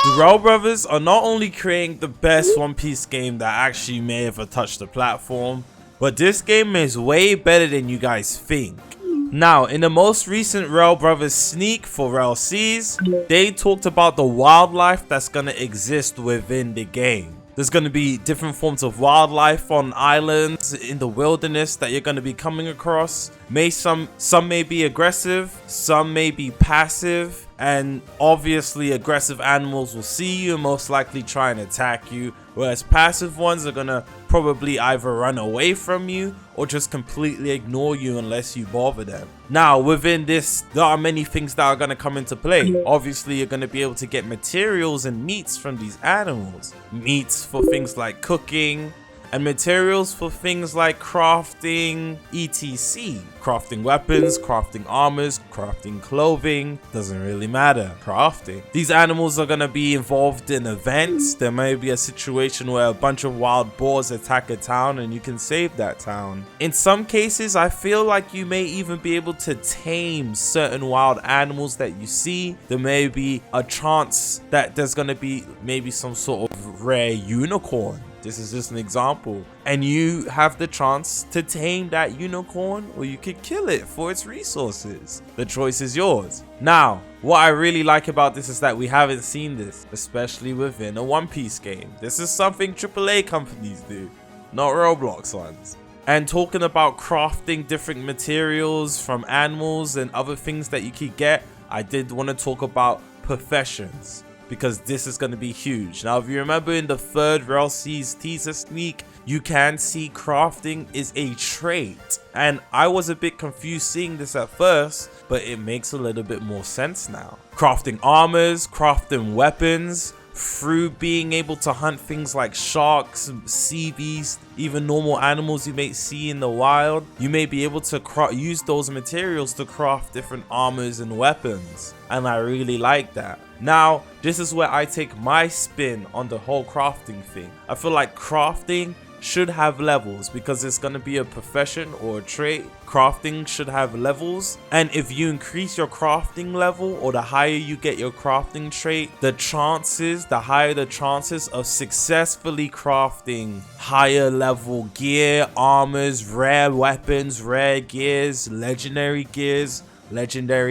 The Rell brothers are not only creating the best One Piece game that actually may ever touch the platform, but this game is way better than you guys think. Now, in the most recent Rell brothers sneak for Rell Seas, they talked about the wildlife that's gonna exist within the game. There's going to be different forms of wildlife on islands in the wilderness that you're going to be coming across. Some may be aggressive, some may be passive, and obviously aggressive animals will see you and most likely try and attack you, whereas passive ones are going to probably either run away from you or just completely ignore you unless you bother them. Now, within this, there are many things that are going to come into play. Obviously, you're going to be able to get materials and meats from these animals. Meats for things like cooking, and materials for things like crafting, etc. Crafting weapons, crafting armors, crafting clothing, doesn't really matter, crafting. These animals are gonna be involved in events. There may be a situation where a bunch of wild boars attack a town and you can save that town. In some cases, I feel like you may even be able to tame certain wild animals that you see. There may be a chance that there's gonna be maybe some sort of rare unicorn. This is just an example, and you have the chance to tame that unicorn, or you could kill it for its resources. The choice is yours. Now, what I really like about this is that we haven't seen this, especially within a One Piece game. This is something AAA companies do, not Roblox ones. And talking about crafting different materials from animals and other things that you could get, I did want to talk about professions, because this is going to be huge. Now, if you remember in the third Rell Seas teaser sneak, you can see crafting is a trait. And I was a bit confused seeing this at first, but it makes a little bit more sense now. Crafting armors, crafting weapons, through being able to hunt things like sharks, sea beasts, even normal animals you may see in the wild, you may be able to use those materials to craft different armors and weapons. And I really like that. Now, this is where I take my spin on the whole crafting thing. I feel like crafting should have levels because it's going to be a profession or a trait. Crafting should have levels, and if you increase your crafting level or the higher you get your crafting trait, the higher the chances of successfully crafting higher level gear, armors, rare weapons, rare gears, legendary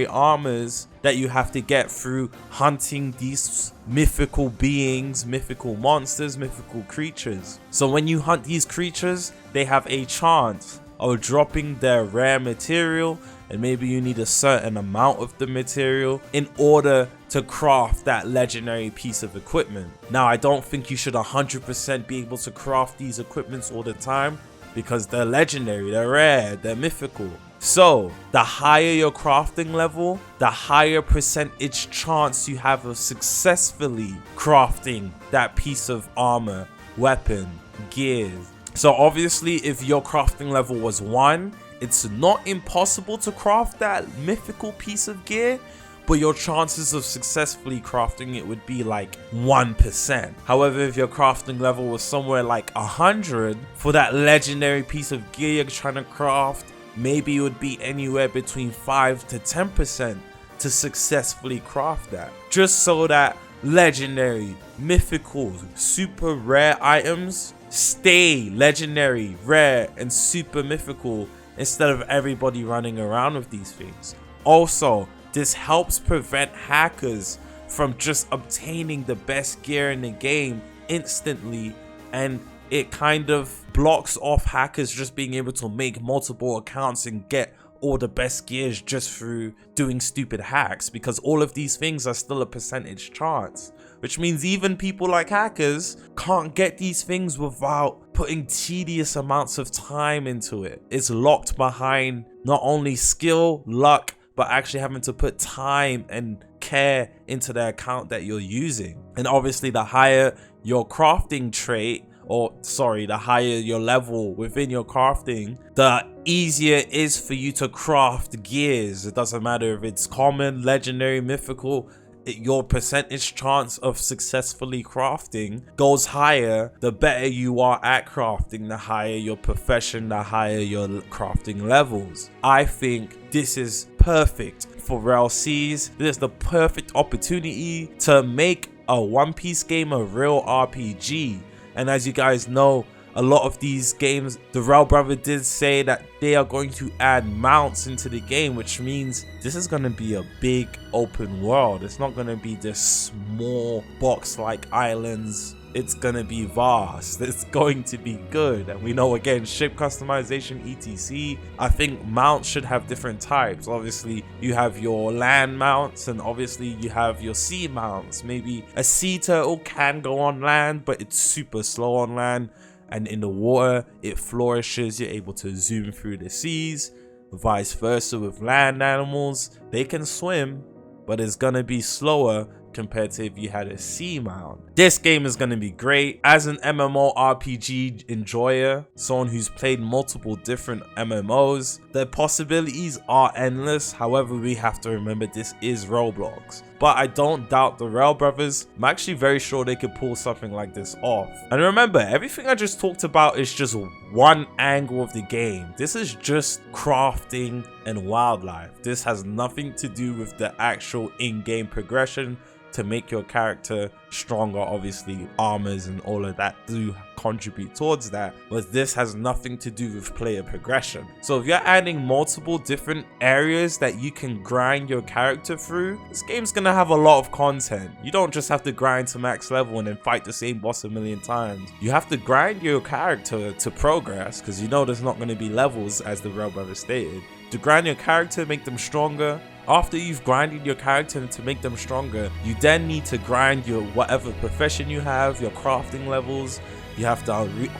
armors that you have to get through hunting these mythical beings, mythical monsters, mythical creatures. So when you hunt these creatures, they have a chance of dropping their rare material, and maybe you need a certain amount of the material in order to craft that legendary piece of equipment. Now, I don't think you should 100% be able to craft these equipments all the time because they're legendary, they're rare, they're mythical. So, the higher your crafting level, the higher percentage chance you have of successfully crafting that piece of armor, weapon, gears. So obviously, if your crafting level was 1, it's not impossible to craft that mythical piece of gear, but your chances of successfully crafting it would be like 1%. However, if your crafting level was somewhere like 100 for that legendary piece of gear you're trying to craft, maybe it would be anywhere between 5 to 10% to successfully craft that. Just so that legendary, mythical, super rare items stay legendary, rare, and super mythical instead of everybody running around with these things. Also, this helps prevent hackers from just obtaining the best gear in the game instantly, and it kind of blocks off hackers just being able to make multiple accounts and get all the best gears just through doing stupid hacks, because all of these things are still a percentage chance, which means even people like hackers can't get these things without putting tedious amounts of time into it. It's locked behind not only skill, luck, but actually having to put time and care into the account that you're using. And obviously, the higher your crafting trait, the higher your level within your crafting, the easier it is for you to craft gears. It doesn't matter if it's common, legendary, mythical. Your percentage chance of successfully crafting goes higher the better you are at crafting, the higher your profession, the higher your crafting levels. I think this is perfect for Rell Seas. This is the perfect opportunity to make a One Piece game a real RPG. And as you guys know, a lot of these games, the Rell Brothers did say that they are going to add mounts into the game, which means this is going to be a big open world. It's not going to be this small box like islands. It's going to be vast. It's going to be good. And we know, again, ship customization, etc. I think mounts should have different types. Obviously, you have your land mounts, and obviously you have your sea mounts. Maybe a sea turtle can go on land, but it's super slow on land. And in the water, it flourishes. You're able to zoom through the seas. Vice versa with land animals. They can swim, but it's going to be slower compared to if you had a sea mount. This game is going to be great. As an MMORPG enjoyer, someone who's played multiple different MMOs, the possibilities are endless. However, we have to remember this is Roblox. But I don't doubt the Rell Brothers. I'm actually very sure they could pull something like this off. And remember, everything I just talked about is just one angle of the game. This is just crafting and wildlife. This has nothing to do with the actual in-game progression to make your character stronger. Obviously, armors and all of that do contribute towards that, but this has nothing to do with player progression. So if you're adding multiple different areas that you can grind your character through, this game's gonna have a lot of content. You don't just have to grind to max level and then fight the same boss a million times. You have to grind your character to progress, because you know there's not going to be levels, as the Rell Brothers stated. To grind your character, make them stronger. After you've grinded your character to make them stronger, you then need to grind your whatever profession you have, your crafting levels. You have to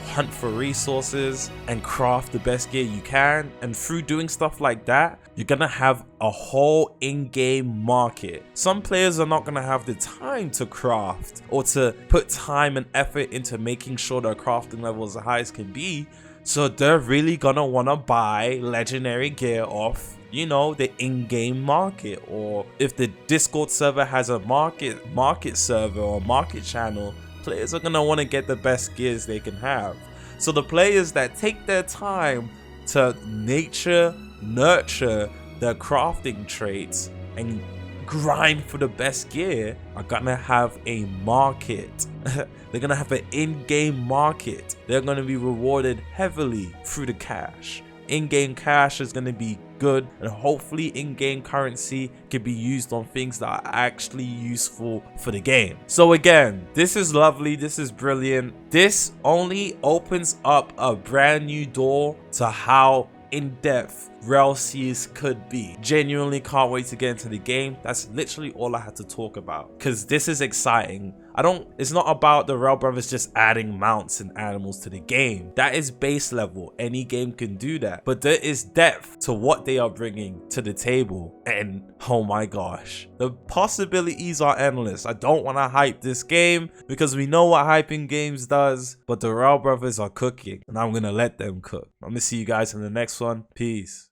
hunt for resources and craft the best gear you can. And through doing stuff like that, you're gonna have a whole in-game market. Some players are not gonna have the time to craft or to put time and effort into making sure their crafting level is as high as can be. So they're really gonna wanna buy legendary gear off, you know, the in-game market. Or if the Discord server has a market server or market channel, players are gonna want to get the best gears they can have. So the players that take their time to nurture their crafting traits and grind for the best gear are gonna have a market. They're gonna have an in-game market. They're gonna be rewarded heavily through the cash. In-game cash is going to be good, and hopefully in-game currency can be used on things that are actually useful for the game. So again, this is lovely, this is brilliant. This only opens up a brand new door to how in-depth Rell Seas could be. Genuinely can't wait to get into the game. That's literally all I had to talk about, because this is exciting. It's not about the Rell Brothers just adding mounts and animals to the game. That is base level. Any game can do that. But there is depth to what they are bringing to the table. And oh my gosh, the possibilities are endless. I don't want to hype this game because we know what hyping games does. But the Rell Brothers are cooking, and I'm going to let them cook. I'm going to see you guys in the next one. Peace.